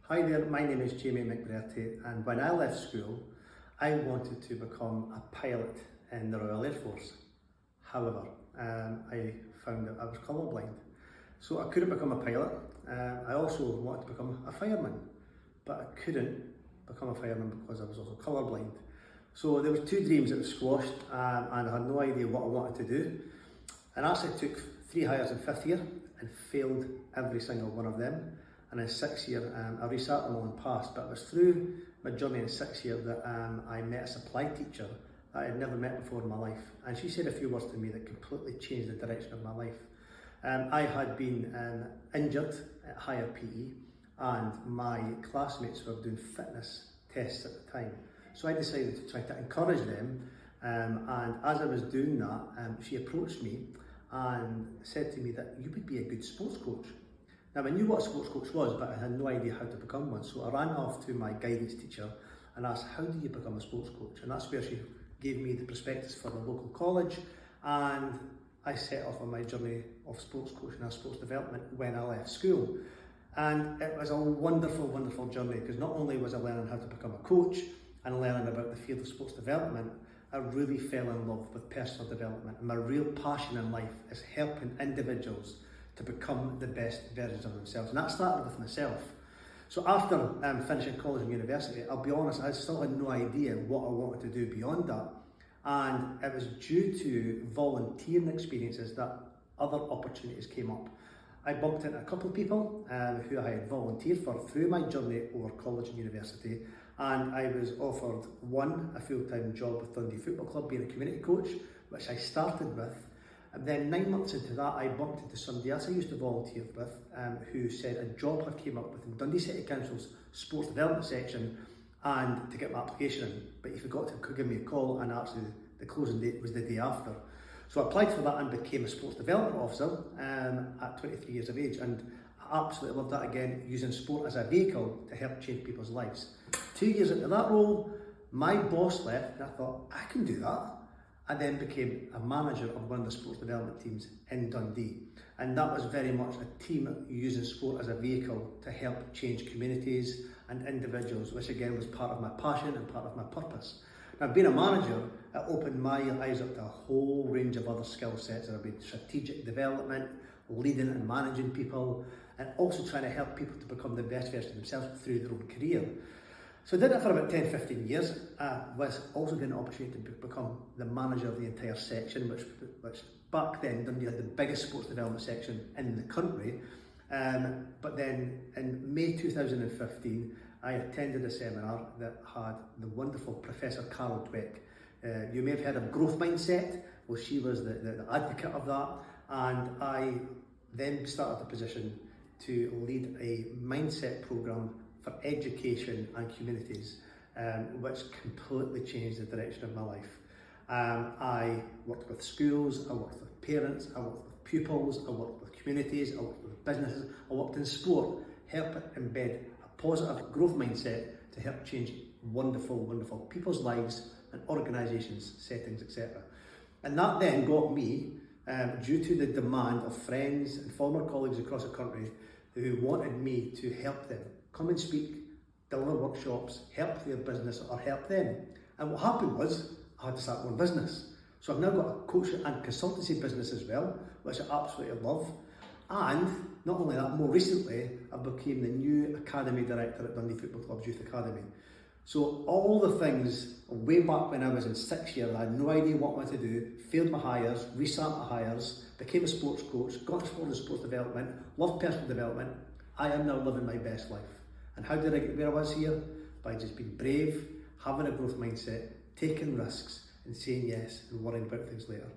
Hi there, my name is Jamie McBrearty, and when I left school I wanted to become a pilot in the Royal Air Force. However, I found that I was colourblind, so I couldn't become a pilot. I also wanted to become a fireman, but I couldn't become a fireman because I was also colourblind. So there were two dreams that were squashed, and I had no idea what I wanted to do. And actually took 3 hires in 5th year and failed every single one of them. And in 6th year, I resat them all and passed. But it was through my journey in 6th year that I met a supply teacher that I had never met before in my life. And she said a few words to me that completely changed the direction of my life. I had been injured at higher PE, and my classmates were doing fitness tests at the time. So I decided to try to encourage them. And as I was doing that, she approached me and said to me that you would be a good sports coach. Now, I knew what a sports coach was, but I had no idea how to become one. So I ran off to my guidance teacher and asked, how do you become a sports coach? And that's where she gave me the prospectus for the local college. And I set off on my journey of sports coaching and sports development when I left school. And it was a wonderful, wonderful journey, because not only was I learning how to become a coach and learning about the field of sports development, I really fell in love with personal development. And my real passion in life is helping individuals to become the best versions of themselves. And that started with myself. So after finishing college and university, I'll be honest, I still had no idea what I wanted to do beyond that. And it was due to volunteering experiences that other opportunities came up. I bumped into a couple of people who I had volunteered for through my journey over college and university. And I was offered a full-time job with Dundee Football Club, being a community coach, which I started with. And then 9 months into that, I bumped into somebody else I used to volunteer with, who said a job had came up within Dundee City Council's sports development section, and to get my application in. But he forgot to give me a call, and actually the closing date was the day after. So I applied for that and became a sports development officer at 23 years of age, and I absolutely loved that, again, using sport as a vehicle to help change people's lives. 2 years into that role, my boss left, and I thought, I can do that. I then became a manager of one of the sports development teams in Dundee. And that was very much a team using sport as a vehicle to help change communities and individuals, which again was part of my passion and part of my purpose. Now, being a manager, it opened my eyes up to a whole range of other skill sets. There have been strategic development, leading and managing people, and also trying to help people to become the best version of themselves through their own career. So I did that for about 10-15 years. Was also given an opportunity to become the manager of the entire section, which back then Dundee had the biggest sports development section in the country. But then in May 2015, I attended a seminar that had the wonderful Professor Carol Dweck. You may have heard of growth mindset. Well, she was the advocate of that. And I then started the position to lead a mindset programme for education and communities, which completely changed the direction of my life. I worked with schools, I worked with parents, I worked with pupils, I worked with communities, I worked with businesses, I worked in sport, helping embed a positive growth mindset to help change wonderful, wonderful people's lives and organisations, settings, etc. And that then got me, due to the demand of friends and former colleagues across the country who wanted me to help them come and speak, deliver workshops, help their business or help them. And what happened was I had to start my own business. So I've now got a coaching and consultancy business as well, which I absolutely love. And not only that, more recently, I became the new Academy Director at Dundee Football Club's Youth Academy. So all the things way back when I was in 6th year, I had no idea what I wanted to do, failed my hires, resat my hires, became a sports coach, got involved in sports development, loved personal development. I am now living my best life. And how did I get where I was here? By just being brave, having a growth mindset, taking risks, and saying yes and worrying about things later.